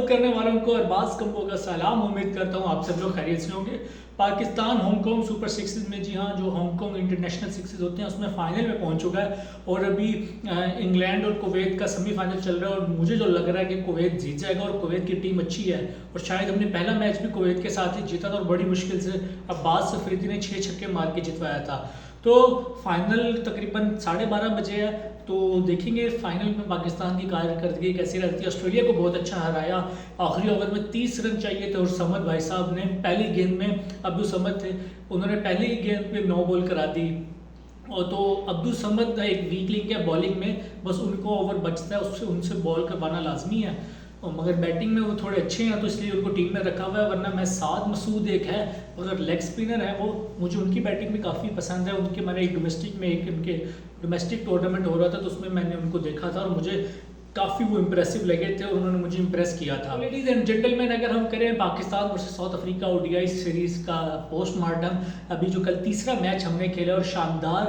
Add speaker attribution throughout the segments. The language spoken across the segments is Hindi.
Speaker 1: करने वालों को अरबाज कम्बो का सलाम। उम्मीद करता हूँ आप सब लोग खैरियत से होंगे। पाकिस्तान हांगकांग सुपर सिक्सेस में, जी हाँ, जो हांगकांग इंटरनेशनल सिक्सेस होते हैं उसमें फाइनल में पहुंच चुका है और अभी इंग्लैंड और कुवैत का सेमीफाइनल चल रहा है और मुझे जो लग रहा है कि कुवैत जीत जाएगा और कुवैत की टीम अच्छी है और शायद हमने पहला मैच भी कुवैत के साथ ही जीता था और बड़ी मुश्किल से अब्बास अफरीदी ने 6 छक्के मार के जितवाया था। तो फाइनल तकरीबन 12:30 बजे है, तो देखेंगे फाइनल में पाकिस्तान की कारकर्दगी कैसी रहती है। ऑस्ट्रेलिया को बहुत अच्छा हराया, आखिरी ओवर में 30 रन चाहिए थे और समद भाई साहब ने पहली गेंद में, अब्दुल समद थे, उन्होंने पहली गेंद पे 9 बॉल करा दी। और तो अब्दुल समद एक वीक लिंक है बॉलिंग में, बस उनको ओवर बचता है, उससे उनसे बॉल करवाना लाजमी है। और मगर बैटिंग में वो थोड़े अच्छे हैं तो इसलिए उनको टीम में रखा हुआ है, वरना मैं साद मसूद एक है अगर लेग स्पिनर है, वो मुझे उनकी बैटिंग भी काफ़ी पसंद है। उनके मैंने एक उनके डोमेस्टिक टूर्नामेंट हो रहा था तो उसमें मैंने उनको देखा था और मुझे काफ़ी वो इंप्रेसिव लगे थे और उन्होंने मुझे इंप्रेस किया था। लेडीज एंड जेंटलमैन, अगर हम करें Pakistan versus south Africa ODI series का पोस्टमार्टम, अभी जो कल तीसरा मैच हमने खेला और शानदार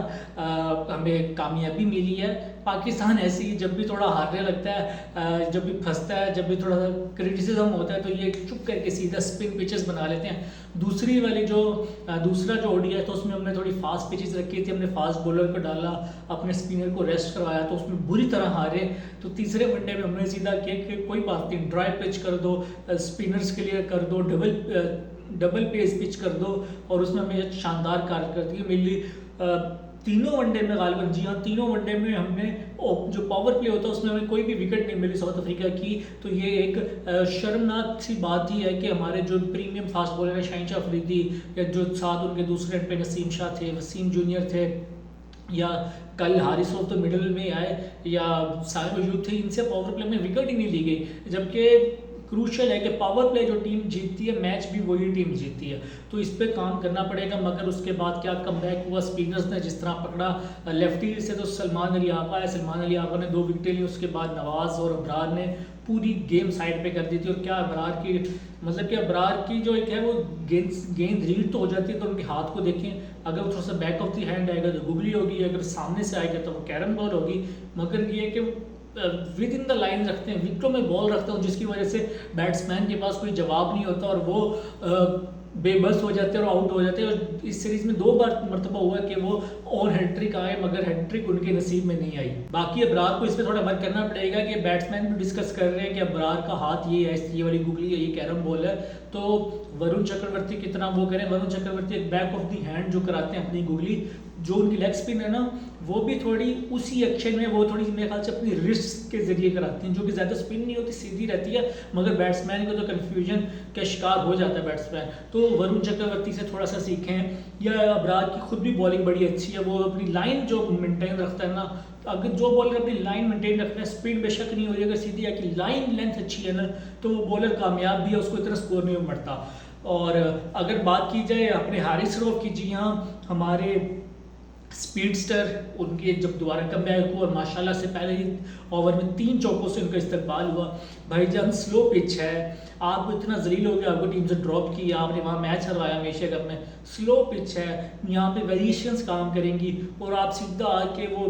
Speaker 1: हमें कामयाबी मिली है। पाकिस्तान ऐसे ही जब भी थोड़ा हारने लगता है, जब भी फंसता है, जब भी थोड़ा सा क्रिटिसिज्म होता है तो ये चुप करके सीधा स्पिन पिचेस बना लेते हैं। दूसरा जो ओडीआई था उसमें हमने थोड़ी फास्ट पिचेस रखी थी, हमने फास्ट बॉलर को डाला, अपने स्पिनर को रेस्ट करवाया तो उसमें बुरी तरह हारे। तो तीसरे वनडे में हमने सीधा किया कि कोई बात नहीं, ड्राई पिच कर दो, स्पिनर्स के लिए कर दो, डबल पेस पिच कर दो और उसमें हमें शानदार कारकर्दगी मिली। तीनों वनडे में गालिबन, जी हाँ, तीनों वनडे में हमने जो पावर प्ले होता है उसमें हमें कोई भी विकेट नहीं मिली साउथ अफ्रीका की। तो ये एक शर्मनाक सी बात ही है कि हमारे जो प्रीमियम फास्ट बॉलर है शाहीन शाह अफरीदी, या जो साथ उनके दूसरे एंड पे नसीम शाह थे, वसीम जूनियर थे, या कल हारिस रऊफ तो मिडल में आए, या साहिब अयूब थे, इनसे पावर प्ले में विकेट ही नहीं ली गई। जबकि क्रूशल है कि पावर प्ले जो टीम जीतती है मैच भी वही टीम जीतती है, तो इस पे काम करना पड़ेगा। मगर उसके बाद क्या कमबैक हुआ, स्पिनर्स ने जिस तरह पकड़ा। लेफ्टी से तो सलमान अली आका है, सलमान अली आका ने 2 विकेटें ली, उसके बाद नवाज और अबरार ने पूरी गेम साइड पे कर दी थी। और क्या अबरार की जो एक है वो गेंद रीड तो हो जाती है तो उनके हाथ को देखें, अगर वो थोड़ा सा बैक ऑफ द हैंड आएगा तो गुगली होगी, अगर सामने से आएगा तो वो कैरम बॉल होगी। मगर ये कि विद इन द लाइन रखते हैं, विकेटों में बॉल रखते हैं, जिसकी वजह से बैट्समैन के पास कोई जवाब नहीं होता और वो बेबस हो जाते हैं और आउट हो जाते हैं। और इस सीरीज में 2 बार मरतबा हुआ कि वो ऑन हैट्रिक आए मगर हैट्रिक उनके नसीब में नहीं आई। बाकी अबरार को इस पर थोड़ा वर्क करना पड़ेगा कि बैट्समैन भी डिस्कस कर रहे हैं कि अबरार का हाथ ये वाली गुगली है, ये कैरम बॉल है, तो वरुण चक्रवर्ती कितना वो करें। वरुण चक्रवर्ती एक बैक ऑफ द हैंड जो कराते हैं अपनी गुगली, जो उनकी लेग स्पिन है ना, वो भी थोड़ी उसी एक्शन में वो थोड़ी मेरे ख्याल से अपनी रिस्ट के जरिए कराती हैं, जो कि ज़्यादा स्पिन नहीं होती, सीधी रहती है, मगर बैट्समैन को तो कन्फ्यूजन का शिकार हो जाता है बैट्समैन। तो वरुण चक्रवर्ती से थोड़ा सा सीखें। या अबरार की खुद भी बॉलिंग बड़ी अच्छी है, वो अपनी लाइन जो मेंटेन रखता है ना, अगर जो बॉलर अपनी लाइन मेंटेन रखता है, स्पीड बेशक नहीं हो रही, अगर सीधी है कि लाइन लेंथ अच्छी है ना, तो वो बॉलर कामयाब भी है, उसको इतना स्कोर नहीं मरता। और अगर बात की जाए अपने हारिस रऊफ की, जी हाँ, हमारे स्पीडस्टर, उनके जब दोबारा कम बैक हुआ और माशाल्लाह से पहले ही ओवर में 3 चौकों से उनका इस्तेमाल हुआ। भाईजान स्लो पिच है, आप इतना जलील हो गया, आपको टीम से ड्रॉप किया, आपने वहाँ मैच हरवाया एशिया कप में, स्लो पिच है, यहाँ पे वेरिएशंस काम करेंगी और आप सीधा आके वो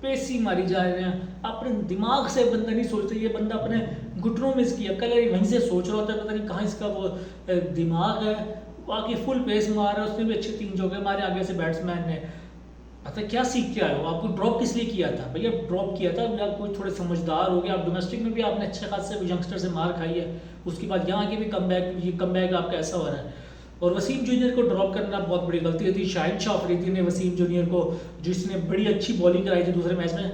Speaker 1: पेसी मारी जा रहे हैं। अपने दिमाग से बंदा नहीं सोचता, ये बंदा अपने घुटनों में इसकी अकल है, वहीं से सोच रहा होता है, पता नहीं कहाँ इसका वो दिमाग है। बाकी फुल पेस मारा, उसने भी अच्छे 3 चौके मारे आगे से बैट्समैन ने। पता क्या सीख के आए हो, आपको ड्रॉप किस लिए किया था भैया? ड्रॉप किया था आप कोई थोड़े समझदार हो गए, आप डोमेस्टिक में भी आपने अच्छे खासे यंगस्टर से मार खाई है, उसके बाद यहाँ के भी कम बैक आपका ऐसा हो रहा है। और वसीम जूनियर को ड्रॉप करना बहुत बड़ी गलती थी। शाहीन शाह अफरीदी ने वसीम जूनियर को, जिसने बड़ी अच्छी बॉलिंग कराई थी दूसरे मैच में,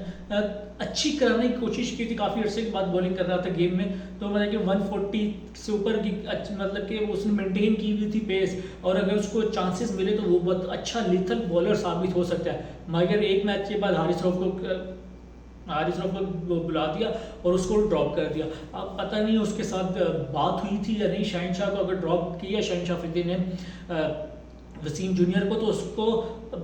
Speaker 1: अच्छी कराने की कोशिश की थी, काफ़ी अर्से के बाद बॉलिंग कर रहा था गेम में, तो मतलब कि 140 से ऊपर की मतलब कि उसने मेंटेन की हुई थी पेस, और अगर उसको चांसेस मिले तो वो बहुत अच्छा लीथल बॉलर साबित हो सकता है। मगर एक मैच के बाद हारिस रऊफ को बुला दिया और उसको ड्रॉप कर दिया। अब पता नहीं उसके साथ बात हुई थी या नहीं, शाहीन शाह को अगर ड्रॉप किया शाहीन शाह अफरीदी ने वसीम जूनियर को, तो उसको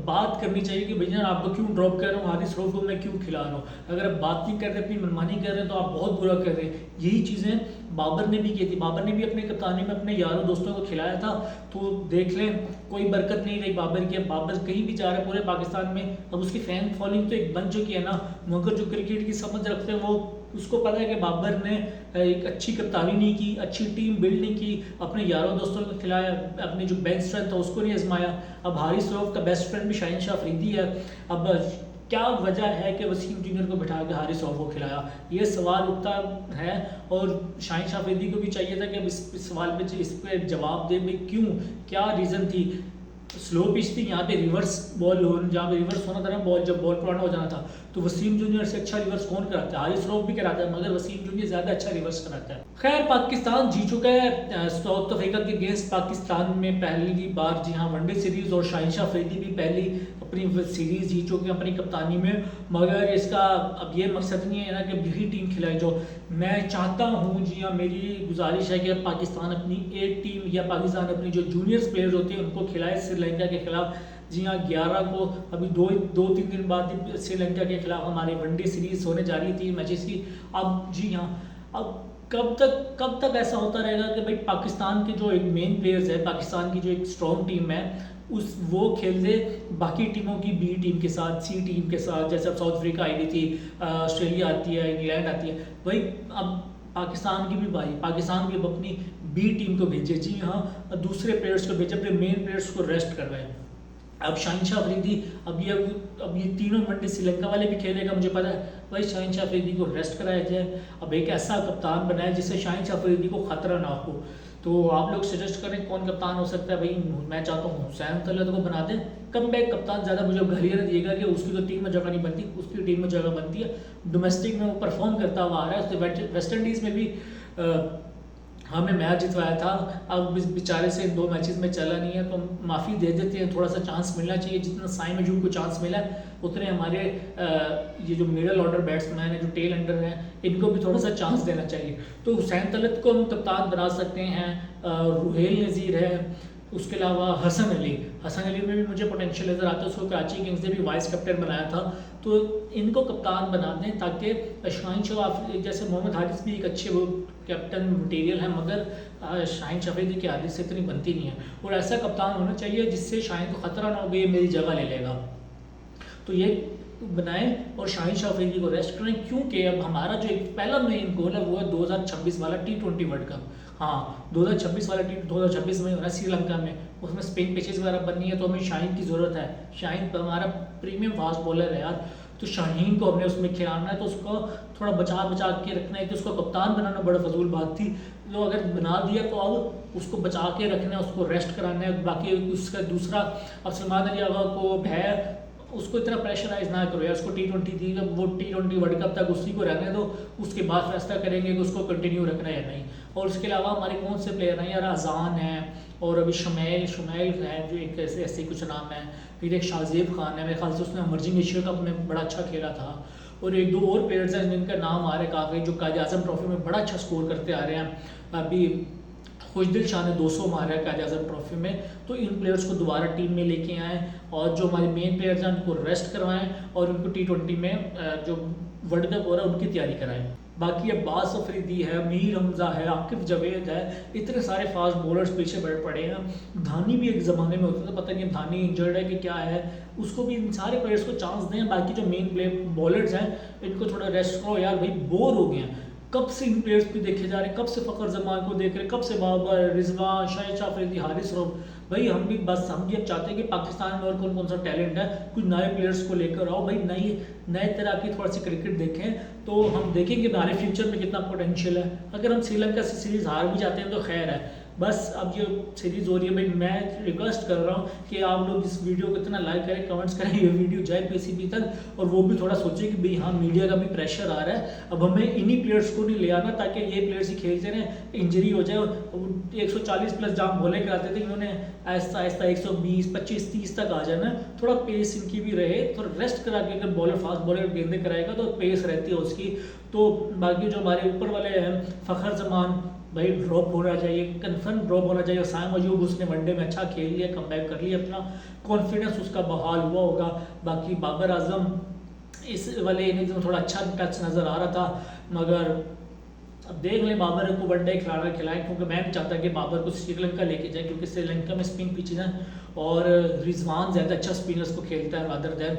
Speaker 1: बात करनी चाहिए कि भैया आपको क्यों ड्रॉप कर रहा हूँ, हारिस रऊफ को मैं क्यों खिला रहा हूँ। अगर आप बात नहीं कर रहे, अपनी मनमानी कर रहे हैं, तो आप बहुत बुरा कर रहे हैं। यही चीज़ें बाबर ने भी की थी, बाबर ने भी अपने कप्तानी में अपने यारों दोस्तों को खिलाया था। तो देख लें, कोई बरकत नहीं रही बाबर की। अब बाबर कहीं भी जा रहा है पूरे पाकिस्तान में, अब उसकी फैन फॉलोइंग तो एक बन चुकी है ना, मगर जो क्रिकेट की समझ रखते हैं वो उसको पता है कि बाबर ने एक अच्छी कप्तानी नहीं की, अच्छी टीम बिल्ड नहीं की, अपने यारों दोस्तों को खिलाया, अपनी जो बेंच स्ट्रेंथ था उसको नहीं आजमाया। अब हारिस रऊफ का बेस्ट फ्रेंड भी शाहीन शाह अफरीदी है। अब क्या वजह है कि वसीम जूनियर को बिठा के हारिस रऊफ को खिलाया, ये सवाल उठता है। और शाहीन शाह अफरीदी को भी चाहिए था कि अब इस सवाल पे इस पर जवाब दे, भाई क्यों, क्या रीज़न थी। स्लो पिच थी, यहाँ पे रिवर्स बॉल हो, जहाँ पे रिवर्स होना था ना बॉल, जब बॉल पुराना हो जाना था, तो वसीम जूनियर से अच्छा रिवर्स कौन कराता है? हारिस रऊफ भी कराता है, मगर वसीम जूनियर ज़्यादा अच्छा रिवर्स कराता है। खैर, पाकिस्तान जीत चुका है साउथ अफ्रीका के अगेंस्ट। पाकिस्तान में पहली बार जी हाँ वनडे सीरीज़, और शाहीन शाह अफरीदी भी पहली अपनी सीरीज़ जीत चुके हैं अपनी कप्तानी में। मगर इसका अब ये मकसद नहीं है ना कि यही टीम खिलाए जो मैं चाहता हूँ। जी हाँ, मेरी गुजारिश है कि पाकिस्तान अपनी ए टीम या पाकिस्तान अपनी जो जूनियर्स प्लेयर्स होते हैं उनको खिलाए श्रीलंका के खिलाफ। जी हाँ, 11 को अभी दो तीन दिन बाद श्रीलंका के खिलाफ हमारी वनडे सीरीज होने जा रही थी मैचेस की। अब जी हाँ, अब कब तक ऐसा होता रहेगा कि भाई पाकिस्तान के जो एक मेन प्लेयर्स है, पाकिस्तान की जो एक स्ट्रॉन्ग टीम है वो खेल दे बाकी टीमों की बी टीम के साथ, सी टीम के साथ। जैसे अब साउथ अफ्रीका आई थी, ऑस्ट्रेलिया आती है, इंग्लैंड आती है, भाई अब पाकिस्तान की भी बारी, पाकिस्तान भी अब अपनी बी टीम को भेजे। जी हाँ, दूसरे प्लेयर्स को भेजे, अपने मेन प्लेयर्स को रेस्ट करवाए। अब शाहीन शाह अफरीदी अब ये तीनों वनडे श्रीलंका वाले भी खेलेगा, मुझे पता है। भाई शाहीन शाह अफरीदी को रेस्ट कराया जाए, अब एक ऐसा कप्तान बनाए जिससे शाहीन शाह अफरीदी को खतरा ना हो। तो आप लोग सजेस्ट करें कौन कप्तान हो सकता है? भाई मैं चाहता हूँ हुसैन तलत को बना दें कम बैक कप्तान। ज़्यादा मुझे गालियाँ ना दिएगा कि उसकी तो टीम में जगह नहीं बनती, उसकी टीम में जगह बनती है। डोमेस्टिक में वो परफॉर्म करता हुआ आ रहा है, उसने वेस्ट इंडीज़ में भी हमें मैच जितवाया था। अब इस बेचारे से 2 मैचेस में चला नहीं है, तो हम माफ़ी दे देते हैं। थोड़ा सा चांस मिलना चाहिए, जितना साइम अजूम को चांस मिला उतने हमारे ये जो मिडल ऑर्डर बैट्समैन है, जो टेल अंडर हैं, इनको भी थोड़ा सा चांस देना चाहिए। तो हुसैन तलत को हम कप्तान बना सकते हैं, रुहेल नज़ीर है, उसके अलावा हसन अली में भी मुझे पोटेंशियल नज़र आता है। उसको कराची किंग्स ने भी वाइस कैप्टन बनाया था, तो इनको कप्तान बना दें ताकि शाहीन शाह जैसे मोहम्मद हारिस भी एक अच्छे वो कैप्टन मटेरियल है, मगर शाहीन शाह अफरीदी की आदत से इतनी बनती नहीं है। और ऐसा कप्तान होना चाहिए जिससे शाहीन को ख़तरा ना हो गई मेरी जगह ले लेगा। तो ये बनाएं और शाहीन शाह अफरीदी को रेस्ट करें, क्योंकि अब हमारा जो एक पहला मेन गोल है वो है 2026 वाला T20 वर्ल्ड कप। हाँ, 2026 में हो रहा है श्रीलंका में, उसमें स्पिन पिचेस वगैरह बननी है, तो हमें शाहीन की ज़रूरत है। शाहीन हमारा प्रीमियम फास्ट बॉलर है यार, तो शाहीन को हमने उसमें खिलाना है, तो उसको थोड़ा बचा के रखना है। कि उसको कप्तान बनाना बड़ा फजूल बात थी, तो अगर बना दिया तो अब उसको बचा के रखना है, उसको रेस्ट कराना है। बाकी उसका दूसरा, अब सलमान अली आगा को है, उसको इतना प्रेशराइज ना करो यार, उसको T20 दी, जब वो T20 वर्ल्ड कप तक उसी को रहने दो, उसके बाद फैसला करेंगे कि उसको कंटिन्यू रखना है या नहीं। और उसके अलावा हमारे कौन से प्लेयर हैं यार, अजान है, और अभी शुमैल है जो एक ऐसे कुछ नाम है, फिर एक शाहजेब खान है, मेरे ख्याल से उसने इमर्जिंग एशिया कप में बड़ा अच्छा खेला था। और एक दो और प्लेयर्स हैं जिनका नाम आ रहा है काफ़ी, जो कायद आज़म ट्रॉफी में बड़ा अच्छा स्कोर करते आ रहे हैं। अभी खुशदिल शाह ने 200 मारा है कायद आज़म ट्रॉफी में। तो इन प्लेयर्स को दोबारा टीम में लेके आएँ, और जो हमारे मेन प्लेयर्स हैं उनको रेस्ट करवाएं, और उनको T20 में जो वर्ल्ड कप हो रहा है उनकी तैयारी कराएं। बाकी अब्बास अफरीदी है, मीर हमजा है, आकिफ जवेद है, इतने सारे फास्ट बॉलर्स पीछे बढ़ पड़े हैं। धानी भी एक ज़माने में होता था, पता नहीं धानी इंजर्ड है कि क्या है, उसको भी इन सारे प्लेयर्स को चांस दें। बाकी जो मेन प्ले बॉलर्स हैं इनको थोड़ा रेस्ट करो यार, भाई बोर हो गए हैं। कब से इन प्लेयर्स पे देखे जा रहे हैं, कब से फ़खर जमान को देख रहे हैं, कब से बाबर, रिजवान, शाहीन शाह अफरीदी, हारिस रऊफ। भाई हम भी अब चाहते हैं कि पाकिस्तान में और कौन कौन सा टैलेंट है, कुछ नए प्लेयर्स को लेकर आओ भाई, नए तरह की थोड़ा सी क्रिकेट देखें, तो हम देखेंगे हमारे फ्यूचर में कितना पोटेंशियल है। अगर हम श्रीलंका से सीरीज़ हार भी जाते हैं तो खैर है, बस अब ये सीरीज़ हो रही है। भाई मैं रिक्वेस्ट कर रहा हूँ कि आप लोग इस वीडियो को इतना लाइक करें, कमेंट्स करें, ये वीडियो जाए PCB तक, और वो भी थोड़ा सोचे कि भाई हाँ मीडिया का भी प्रेशर आ रहा है, अब हमें इन्हीं प्लेयर्स को नहीं ले आना ताकि ये प्लेयर्स ही खेलते रहें, इंजरी हो जाए। 140 प्लस जाम बोले कराते थे, इन्होंने आहिस्ता आहिस्ता 120, 25, 30 तक आ जाना। थोड़ा पेस इनकी भी रहे, तो रेस्ट करा के अगर बॉलर फास्ट बॉलर गेंदे कराएगा तो पेस रहती है उसकी। तो बाकी जो हमारे ऊपर वाले हैं, फ़खर जमान भाई ड्रॉप होना चाहिए, कन्फर्म ड्रॉप होना चाहिए। साइम अयूब उसने वनडे में अच्छा खेल लिया, कमबैक कर लिया, अपना कॉन्फिडेंस उसका बहाल हुआ होगा। बाकी बाबर आजम इस वाले इनिंग्स में थोड़ा अच्छा टच नज़र आ रहा था, मगर अब देख लें बाबर को वनडे खिलाएं, क्योंकि मैं नहीं चाहता कि बाबर को श्रीलंका लेके जाए, क्योंकि श्रीलंका में स्पिन पिचेज हैं और रिजवान ज़्यादा अच्छा स्पिनर्स को खेलता है रादर दैन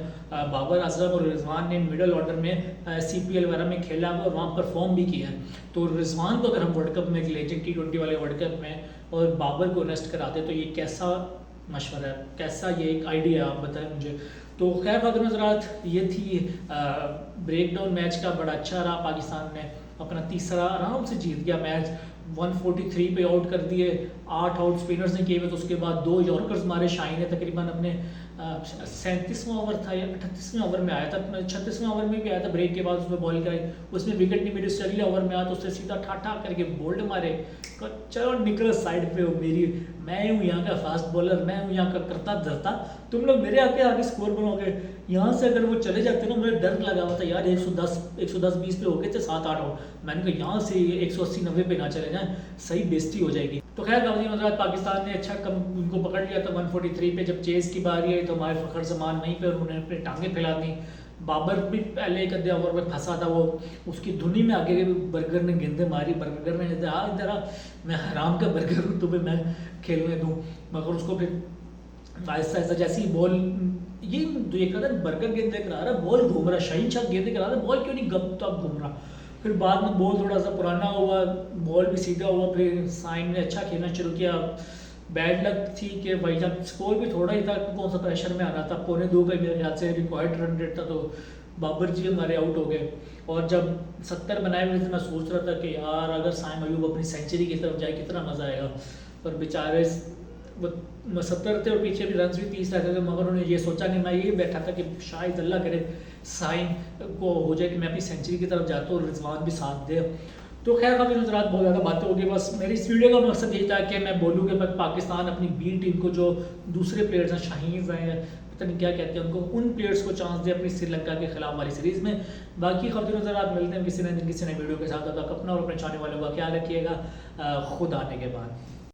Speaker 1: बाबर आजम। और रिजवान ने मिडल ऑर्डर में CPL वगैरह में खेला है और वहाँ परफॉर्म भी किया है। तो रिजवान को अगर हम वर्ल्ड कप में ले जाए T20 वाले वर्ल्ड कप में और बाबर को रेस्ट कराते तो ये कैसा मशवरा है, कैसा ये एक आइडिया आप बताएं मुझे। तो खैर खातिर नज़रात ये थी ब्रेक डाउन मैच का, बड़ा अच्छा रहा। पाकिस्तान ने अपना तीसरा आराम से जीत गया मैच, 143 पे आउट कर दिए, 8 आउट स्पिनर्स ने किए हुए। तो उसके बाद 2 यॉर्कर्स मारे। शाहीन ने तकरीबन अपने 37वां ओवर था या 38वें ओवर में आया था, 36वें ओवर में भी आया था ब्रेक के बाद, उसमें बॉल कराई, उसमें विकेट नहीं मिली। 4वें ओवर में आया तो उससे सीधा ठाठा करके बोल्ड मारे, चलो निकलो साइड पे हो मेरी, मैं हूँ यहाँ का फास्ट बॉलर, मैं हूँ यहाँ का करता धरता, तुम लोग मेरे आगे स्कोर बनाओगे। यहाँ से अगर वो चले जाते ना, मुझे डर लगा हुआ था यार 110-20 पे हो गए थे 7-8 आउट। मैंने कहा यहाँ से 180-90 पे ना चले जाएं, सही बेइज्जती हो जाएगी। तो खैर गाजी पाकिस्तान ने अच्छा उनको पकड़ लिया था 143 पे। जब चेज़ की बारी आई तो हमारे फ़खर जमान वहीं पे उन्होंने अपनी टांगें फैला दी। बाबर भी पहले एक आधे ओवर में फंसा था, वो उसकी धुनी में आगे बर्गर ने गेंदें मारी। बर्गर ने इधर मैं हराम का बर्गर हूँ, तुम्हें मैं खेलने दूँ, मगर उसको फिर आहिस्ता आहिस्ता जैसी बॉल ये देखा था बर्गर गेंद लेकर आ रहा, बॉल घूम रहा, शाहीन शाह गेंद लेकर आ रहा, बॉल क्यों नहीं गप तब घूम रहा। फिर बाद में बॉल थोड़ा सा पुराना हुआ, बॉल भी सीधा हुआ, फिर साइन ने अच्छा खेलना शुरू किया। बैड लक थी कि भाई जब स्कोर भी थोड़ा ही था, कौन सा प्रेशर में आना था, 1.25 का मेरे ख्याल से रिक्वायर्ड रन रेट था, तो बाबर जी हमारे आउट हो गए। और जब 70 बनाए हुए थे, मैं सोच रहा था कि यार अगर साइम अयूब अपनी सेंचुरी की तरफ जाए कितना मज़ा आएगा, पर बेचारे 70 थे और पीछे भी रन भी 30 रहते थे, मगर उन्होंने ये सोचा नहीं। मैं ये बैठा था कि शायद अल्लाह करे साइन को हो जाए कि मैं अपनी सेंचुरी की तरफ जाता हूँ और रिजवान भी साथ दे। तो खैर काफ़ी नजरात बहुत ज़्यादा बातें होगी। बस मेरी इस वीडियो का मकसद यही था कि मैं बोलूँ कि पाकिस्तान अपनी बी टीम को, जो दूसरे प्लेयर्स हैं, शाहीन हैं, पता नहीं क्या कहते हैं उनको, उन प्लेयर्स को चांस दे अपनी श्रीलंका के खिलाफ वाली सीरीज़ में। बाकी खबर नजरात मिलते हैं किसी न वीडियो के साथ। तब तक अपना और अपने चाहने वालों का ख्याल रखिएगा। खुद आने के बाद।